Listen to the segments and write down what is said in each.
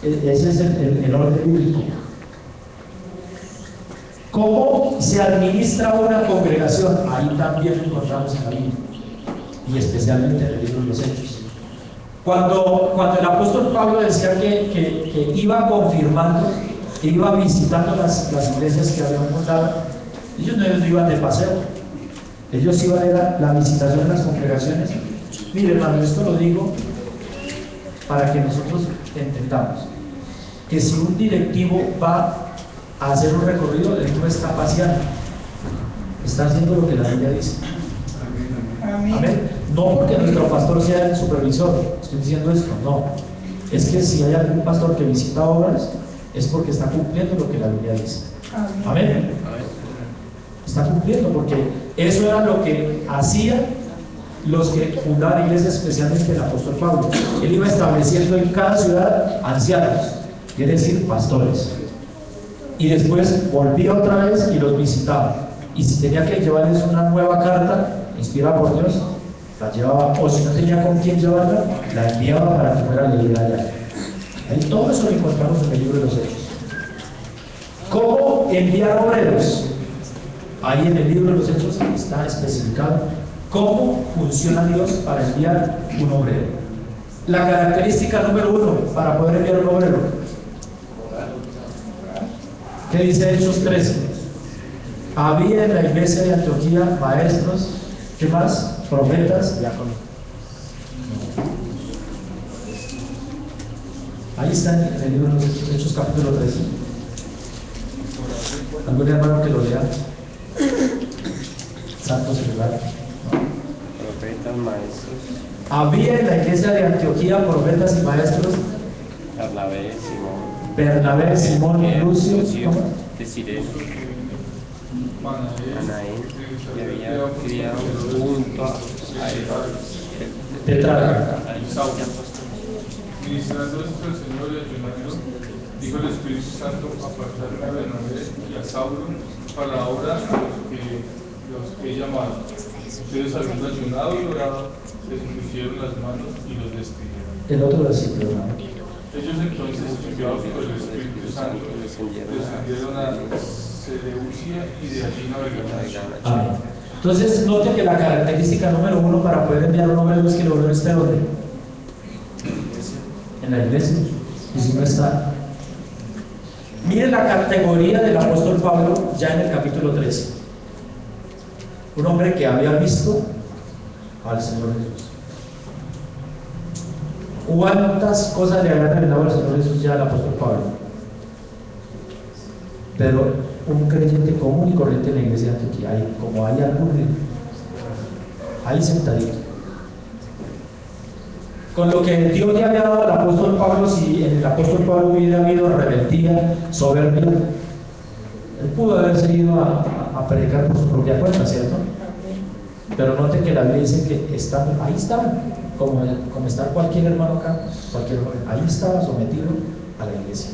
Ese es el orden bíblico. ¿Cómo se administra una congregación? Ahí también lo encontramos en la Biblia, y especialmente en el libro de los Hechos. Cuando el apóstol Pablo decía que iba confirmando, que iba visitando las iglesias que habían fundado, ellos no iban de paseo, ellos iban a la visitación de las congregaciones. Mire, hermano, esto lo digo para que nosotros entendamos que si un directivo va a hacer un recorrido, él no está paseando, está haciendo lo que la Biblia dice. Amén. No porque nuestro pastor sea el supervisor, estoy diciendo esto, no. Es que si hay algún pastor que visita obras, es porque está cumpliendo lo que la Biblia dice. Amén. Está cumpliendo, porque eso era lo que hacían los que fundaban iglesias, especialmente el apóstol Pablo. Él iba estableciendo en cada ciudad ancianos, quiere decir pastores, y después volvía otra vez y los visitaba, y si tenía que llevarles una nueva carta inspirada por Dios, la llevaba, o si no tenía con quién llevarla, la enviaba para que fuera leída allá. Ahí todo eso lo encontramos en el libro de los Hechos. ¿Cómo enviar obreros? Ahí en el libro de los Hechos está especificado cómo funciona Dios para enviar un obrero. La característica número 1 para poder enviar un obrero, ¿qué dice Hechos 13? Había en la iglesia de Antioquía maestros, ¿qué más? Profetas, diáconos. Ahí está en el libro de los Hechos, capítulo 13. ¿Algún hermano que lo lea? Santo celular. Profetas, maestros. Había en la iglesia de Antioquía profetas y maestros. Bernabé, Simón, Lucio, de Sireno, Anaín, que había criado junto a él. Tetrarca. Ministrando esto el Señor y ayunando, dijo el Espíritu Santo: apartarme a Bernabé y a Saulo para la obra a los que he llamado. Ustedes, habiendo ayunado y orado, les impusieron las manos y los despidieron. El otro versículo, hermano. Ellos entonces, enviados por el Espíritu Santo, descendieron a Seleucia y de allí navegaron. Amén. Entonces, note que la característica número 1 para poder enviar un obrero es que el obrero esté donde, en la iglesia, y si no está. Miren la categoría del apóstol Pablo ya en el capítulo 13. Un hombre que había visto al Señor Jesús. ¿Cuántas cosas le había revelado al Señor Jesús ya al apóstol Pablo? Pero un creyente común y corriente en la iglesia de Antioquía, ahí, como ahí ocurre, ahí sentadito. Con lo que Dios le había dado al apóstol Pablo, si en el apóstol Pablo hubiera habido rebeldía, soberbia, él pudo haber seguido a predicar por su propia cuenta, ¿cierto? Pero note que la Biblia dice que ahí estaba, como está cualquier hermano acá, ahí estaba sometido a la iglesia.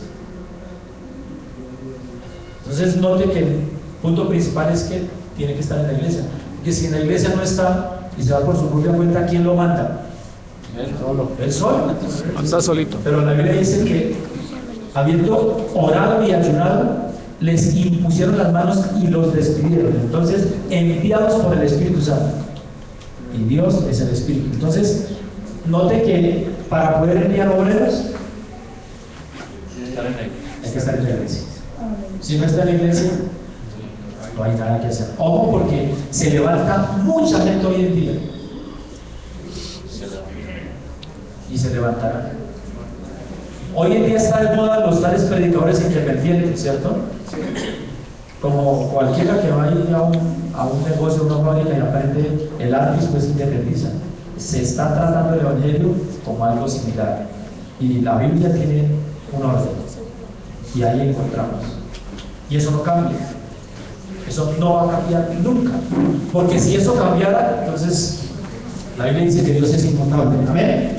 Entonces note que el punto principal es que tiene que estar en la iglesia, porque si en la iglesia no está y se va por su propia cuenta, ¿quién lo manda? Él solo. Está solito. Pero la Biblia dice que habiendo orado y ayunado, les impusieron las manos y los despidieron. Entonces, enviados por el Espíritu Santo. Y Dios es el Espíritu. Entonces, note que para poder enviar obreros, hay que estar en la iglesia. Si no está en la iglesia, no hay nada que hacer. Ojo, porque se levanta mucha gente hoy en día. Y se levantará. Hoy en día está de moda los tales predicadores independientes, ¿cierto? Como cualquiera que vaya a un negocio, una fábrica y aprende el arte, pues independiza. Se está tratando el evangelio como algo similar. Y la Biblia tiene un orden. Y ahí encontramos. Y eso no cambia. Eso no va a cambiar nunca. Porque si eso cambiara, entonces la Biblia dice que Dios es inmutable. Amén.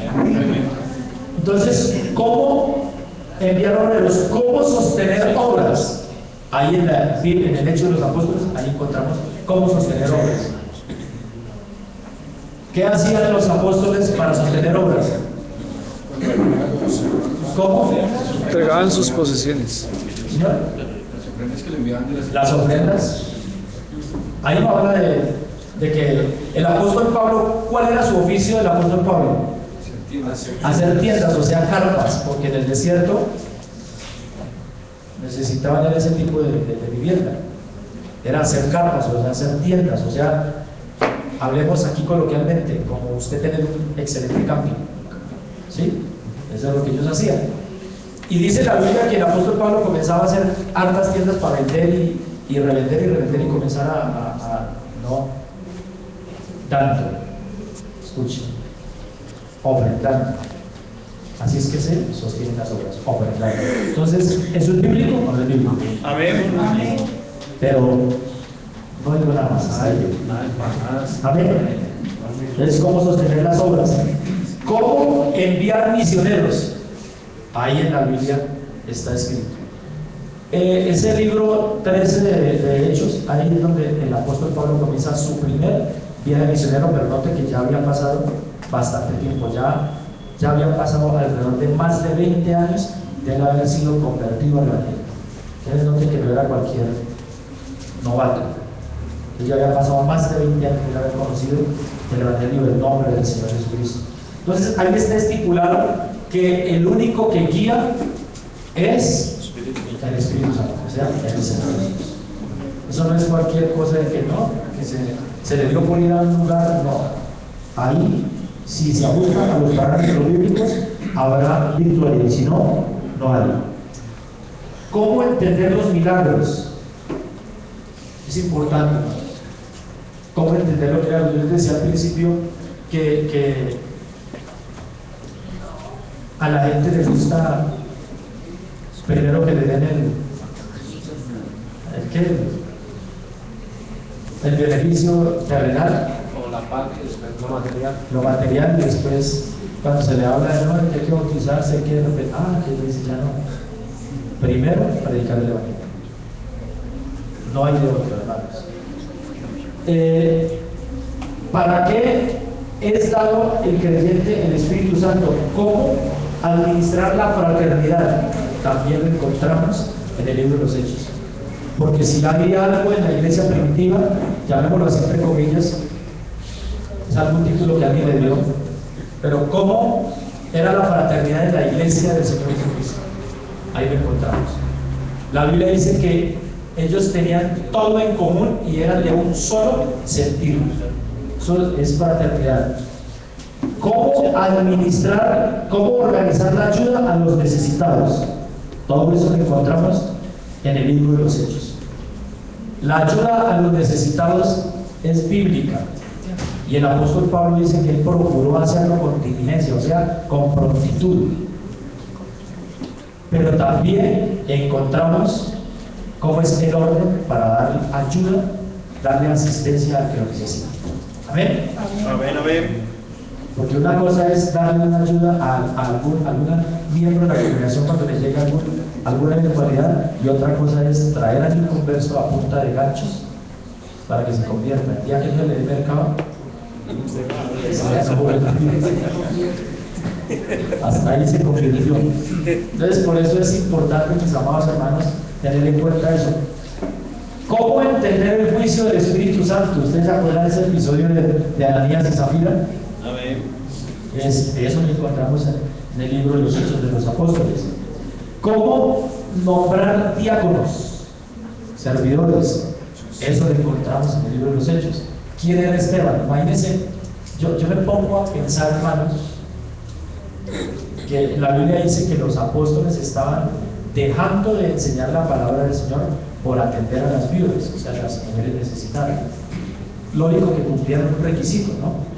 Entonces, ¿cómo enviar obreros? ¿Cómo sostener obras? Ahí en el Hecho de los Apóstoles, ahí encontramos cómo sostener obras. ¿Qué hacían los apóstoles para sostener obras? ¿Cómo? entregaban sus posesiones. ¿Señor? Las ofrendas. Ahí no habla de que el apóstol Pablo, ¿cuál era su oficio del apóstol Pablo? Hacer tiendas, o sea, carpas, porque en el desierto necesitaban ese tipo de vivienda. Era hacer carpas, o sea, hacer tiendas, o sea, hablemos aquí coloquialmente, como usted tener un excelente camping. ¿Sí? Eso es lo que ellos hacían. Y dice la Biblia que el apóstol Pablo comenzaba a hacer hartas tiendas para vender y revender y comenzar no tanto. Escuchen, ofrendando. Así es que se sostienen las obras, ofrendando. Entonces, ¿eso es bíblico o no es bíblico? Amén. Amén. Pero no digo nada más. Amén. Entonces, ¿cómo sostener las obras? ¿Cómo enviar misioneros? Ahí en la Biblia está escrito. Ese libro 13 de Hechos, ahí es donde el apóstol Pablo comienza su primer viaje misionero, pero note que ya había pasado bastante tiempo, ya habían pasado alrededor de más de 20 años de él haber sido convertido al evangelio. Ustedes noten que no era cualquier novato. Él ya había pasado más de 20 años de haber conocido el evangelio del nombre del Señor Jesucristo. Entonces ahí está estipulado que el único que guía es el Espíritu Santo, o sea, el Señor Jesús. Eso no es cualquier cosa de que no, que se le dio por ir a un lugar, no. Ahí, si se ajustan a los parámetros bíblicos, habrá victoria, y si no, no hay. ¿Cómo entender los milagros? Es importante, ¿no? ¿Cómo entender lo que era? Yo les decía al principio que a la gente le gusta primero que le den el beneficio terrenal O la parte y después lo material. lo material, y después cuando se le habla de no, hay que bautizarse, hay que que dice ya no. Primero predicar el evangelio. No hay de otro, hermanos. ¿Para qué es dado el creyente el Espíritu Santo? ¿Cómo administrar la fraternidad? También lo encontramos en el libro de los Hechos. Porque si había algo en la iglesia primitiva, llamémoslo así entre comillas, es algún título que alguien le dio, pero ¿cómo era la fraternidad de la iglesia del Señor Jesucristo? Ahí lo encontramos. La Biblia dice que ellos tenían todo en común y eran de un solo sentido. Eso es fraternidad. ¿Cómo administrar, cómo organizar la ayuda a los necesitados? Todo eso lo encontramos en el libro de los Hechos. La ayuda a los necesitados es bíblica. Y el apóstol Pablo dice que él procuró hacerlo con diligencia, o sea, con prontitud. Pero también encontramos cómo es el orden para dar ayuda, darle asistencia al que lo necesita. Amén. Amén, amén. Porque una cosa es darle una ayuda a algún miembro de la congregación cuando le llega alguna eventualidad, y otra cosa es traer al inconverso a punta de ganchos para que se convierta. Ya que no le dé mercado, hasta ahí se convirtió. Entonces, por eso es importante, mis amados hermanos, tener en cuenta eso. ¿Cómo entender el juicio del Espíritu Santo? ¿Ustedes se acuerdan de ese episodio de Ananías y Zafira? Amén. Eso lo encontramos en el libro de los Hechos de los Apóstoles. ¿Cómo nombrar diáconos, servidores? Eso lo encontramos en el libro de los Hechos. ¿Quién era Esteban? Imagínense, yo me pongo a pensar, hermanos, que la Biblia dice que los apóstoles estaban dejando de enseñar la palabra del Señor por atender a las viudas, o sea, a las mujeres necesitadas. Lógico que cumplieron un requisito, ¿no?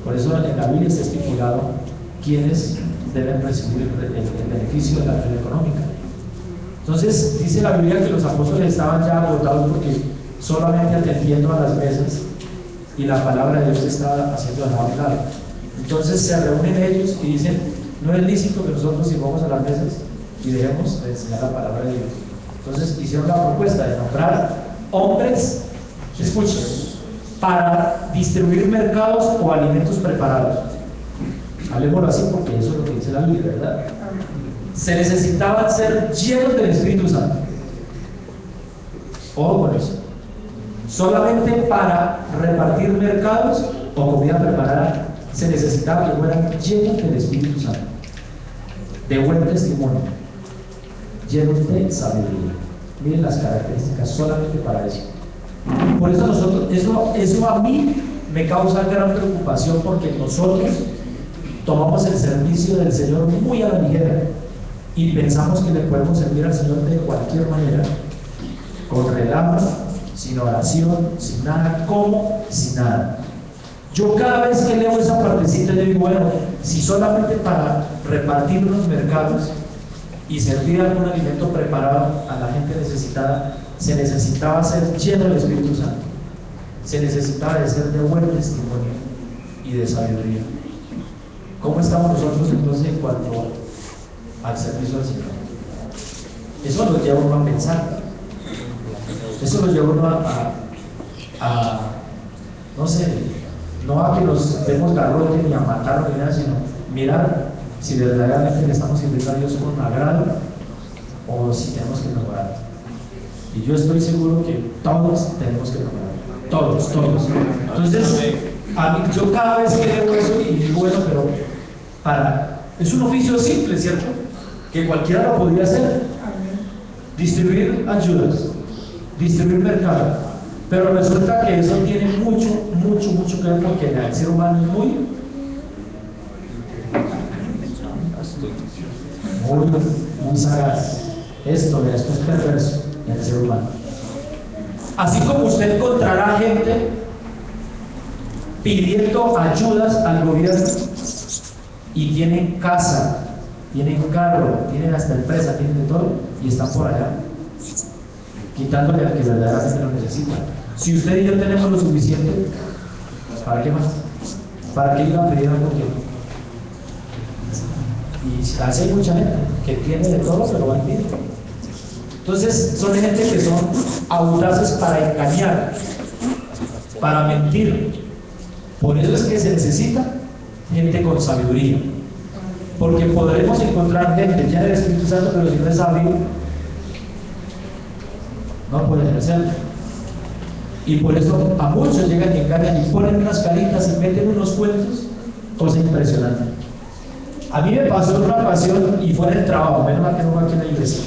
Por eso en la Biblia está estipulado quiénes deben recibir el beneficio de la ayuda económica. Entonces, dice la Biblia que los apóstoles estaban ya agotados porque solamente atendiendo a las mesas y la palabra de Dios estaba haciendo dejado de lado. Entonces se reúnen ellos y dicen, no es lícito que nosotros sirvamos a las mesas y dejemos de enseñar la palabra de Dios. Entonces hicieron la propuesta de nombrar hombres, escuchen, para distribuir mercados o alimentos preparados. Hablemoslo así porque eso es lo que dice la Biblia, ¿verdad? se necesitaban ser llenos del Espíritu Santo. Ojo con eso. Solamente para repartir mercados o comida preparada se necesitaba que fueran llenos del Espíritu Santo, de buen testimonio, llenos de sabiduría. Miren las características solamente para eso. Por eso nosotros, eso a mí me causa gran preocupación, porque nosotros tomamos el servicio del Señor muy a la ligera y pensamos que le podemos servir al Señor de cualquier manera, con relajo, sin oración, sin nada. ¿Cómo? Sin nada. Yo cada vez que leo esa partecita, yo digo, bueno, si solamente para repartir los mercados y servir algún alimento preparado a la gente necesitada, se necesitaba ser lleno del Espíritu Santo, se necesitaba de ser de buen testimonio y de sabiduría. ¿Cómo estamos nosotros entonces en cuanto al servicio al Señor? Eso nos lleva uno a pensar, eso nos lleva uno a no sé, no a que nos demos garrote ni a matarlo ni nada, sino mirar si verdaderamente le estamos sirviendo a Dios con agrado o si tenemos que mejorar. Y yo estoy seguro que todos tenemos que mejorar, todos. Entonces, a mí, yo cada vez que leo eso y digo, bueno, pero es un oficio simple, ¿cierto? Que cualquiera lo podría hacer: distribuir ayudas, distribuir mercado. Pero resulta que eso tiene mucho que ver, porque el ser humano es muy sagaz. Esto es perverso en el ser humano. Así como usted encontrará gente pidiendo ayudas al gobierno y tienen casa, tienen carro, tienen hasta empresa, tienen de todo, y están por allá quitándole al que verdaderamente lo necesita. Si usted y yo tenemos lo suficiente, ¿para qué más? ¿Para qué iba a pedir algo que no? Y así hay mucha gente que tiene de todo, pero va a pedir. Entonces son gente que son audaces para engañar, para mentir. Por eso es que se necesita gente con sabiduría, porque podremos encontrar gente llena del Espíritu Santo, pero si no es sabio, no puede ejercerlo. Y por eso a muchos llegan y engañan y ponen unas caritas y meten unos cuentos, cosa impresionante. A mí me pasó una ocasión y fue en el trabajo, menos mal que no fue aquí en la iglesia.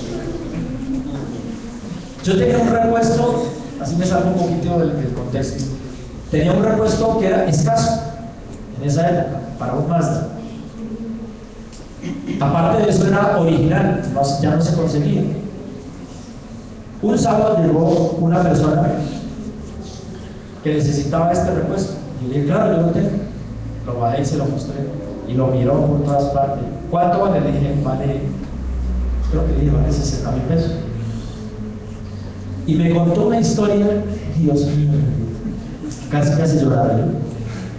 Yo tenía un repuesto, así me salgo un poquito del contexto. Tenía un repuesto que era escaso en esa época para un Mazda. Aparte de eso, era original, ya no se conseguía. Un sábado llegó una persona que necesitaba este repuesto. Y le dije, claro, yo lo tengo. Lo bajé y se lo mostré. Y lo miró por todas partes. ¿Cuánto vale? Le dije, creo que le dije, vale 60,000 pesos. Y me contó una historia, Dios mío, casi lloraba.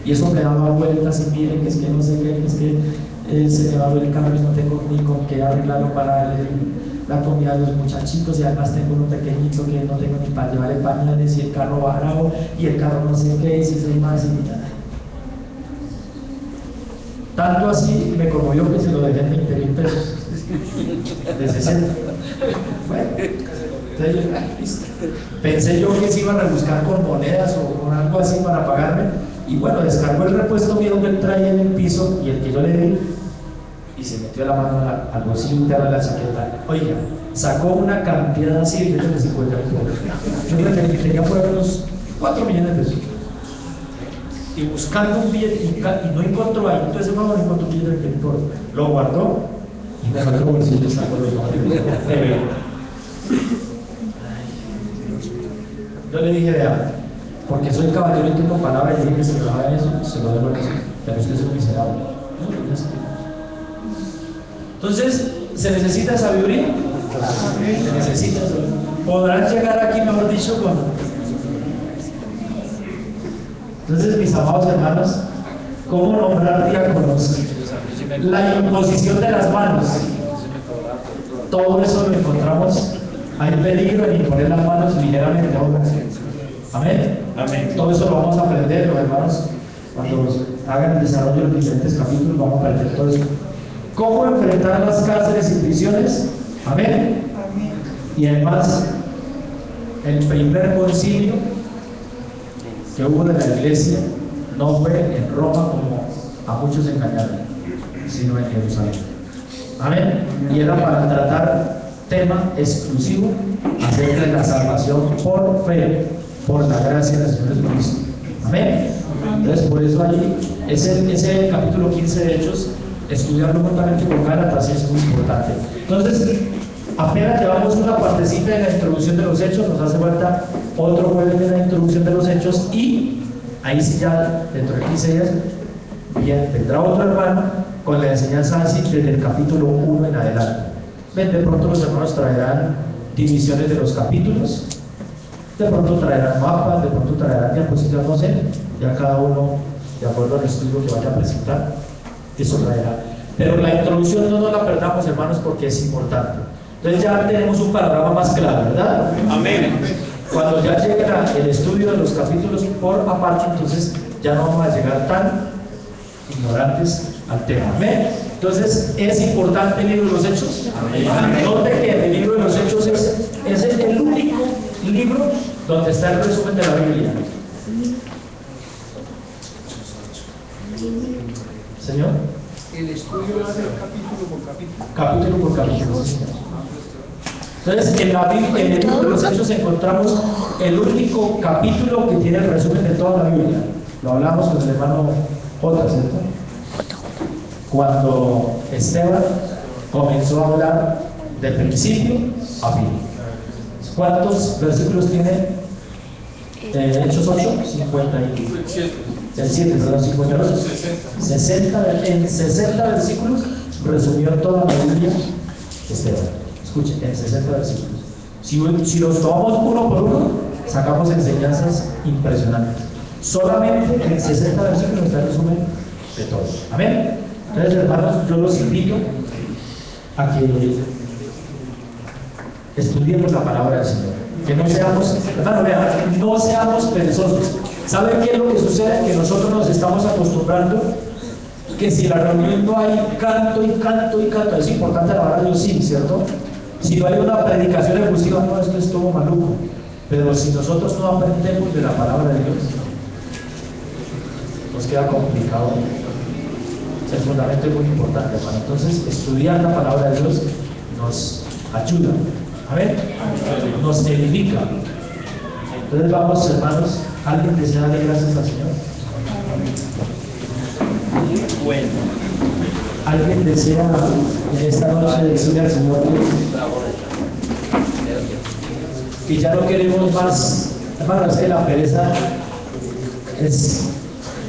Y eso me daba vueltas y miren, que es que no sé qué, que es que se me va a ver el carro y no tengo ni con qué arreglarlo para darle la comida a los muchachitos, y además tengo uno pequeñito que no tengo ni para llevarle pañales, y el carro va bravo, y el carro no sé qué, y si soy más, y tanto así me conmovió que se lo dejé en 20,000 pesos de 60. Bueno, entonces, pensé yo que se iban a rebuscar con monedas o con algo así para pagarme, y bueno, descargó el repuesto mío que él traía en el piso y el que yo le di, y se metió la mano al bolsillo interno de la chaqueta. Oiga, sacó una cantidad así de billetes de 50,000 pesos. Yo creo que tenía por ahí unos 4 millones de pesos. Y buscando un billete, y no encontró ahí. Entonces no encontró un billete de 20,000 pesos. Lo guardó y me sacó el bolsillo y sacó los dólares. Yo le dije, vea, porque soy caballero y tengo palabra, y dije que se lo haga eso, se lo debo a eso, pero usted es un miserable. Entonces, ¿se necesita sabiduría? Se necesita sabiduría. ¿Podrán llegar aquí, mejor dicho, con? Entonces, mis amados hermanos, ¿cómo nombrar diáconos? La imposición de las manos. Todo eso lo encontramos. Hay peligro en imponer las manos ligeramente a otros. Amén. Amén. Todo eso lo vamos a aprender, los hermanos, cuando hagan el desarrollo de los diferentes capítulos, vamos a aprender todo eso. cómo enfrentar las cárceles y prisiones. Amén. Y además, el primer concilio que hubo de la iglesia no fue en Roma como a muchos engañaron, sino en Jerusalén. Amén. Y era para tratar tema exclusivo acerca de la salvación por fe, por la gracia del Señor Jesucristo. Amén. Entonces, por eso allí, ese capítulo 15 de Hechos, estudiarlo juntamente con Gálatas es muy importante. Entonces, apenas llevamos una partecita de la introducción de los Hechos, nos hace falta otro jueves de la introducción de los Hechos, y ahí sí ya, dentro de 15 días, bien, vendrá otro hermano con la enseñanza así desde el capítulo 1 en adelante. De pronto los hermanos traerán divisiones de los capítulos, de pronto traerán mapas, de pronto traerán diapositivas, no sé, ya cada uno, de acuerdo al estudio que vaya a presentar, eso traerá. Pero la introducción no nos la perdamos, hermanos, porque es importante. Entonces ya tenemos un panorama más claro, ¿verdad? Amén. Cuando ya llegue el estudio de los capítulos por aparte, entonces ya no vamos a llegar tan ignorantes al tema. Amén. Entonces, ¿es importante el libro de los Hechos? Amén. Note que el libro de los Hechos es el único libro donde está el resumen de la Biblia. ¿Señor? El estudio va a ser capítulo por capítulo. Capítulo por capítulo. Entonces, en la Biblia, en el libro de los Hechos encontramos el único capítulo que tiene el resumen de toda la Biblia. Lo hablamos con el hermano J, ¿cierto? Cuando Esteban comenzó a hablar del principio a fin. ¿Cuántos versículos tiene Hechos 8? 57. El 7, perdón, 58. 60. En 60 versículos resumió toda la Biblia Esteban. Escuchen, en 60 versículos. Si los tomamos uno por uno, sacamos enseñanzas impresionantes. Solamente en 60 versículos está el resumen de todo. Amén. Entonces, hermanos, yo los invito a que estudiemos la palabra del Señor. Que no seamos, hermano, vean, no seamos perezosos. ¿Saben qué es lo que sucede? Que nosotros nos estamos acostumbrando que si la reunión no hay canto y canto y canto, es importante alabar a Dios, sí, ¿cierto? Si no hay una predicación efusiva, no, esto es todo maluco. Pero si nosotros no aprendemos de la palabra de Dios, nos queda complicado. El fundamento es muy importante, hermano. Entonces, estudiar la palabra de Dios nos ayuda. Amén. Nos edifica. Entonces, vamos, hermanos. ¿Alguien desea darle gracias al Señor? Bueno. ¿Alguien desea en esta noche decirle al Señor que ya no queremos más? Hermano, es que la pereza es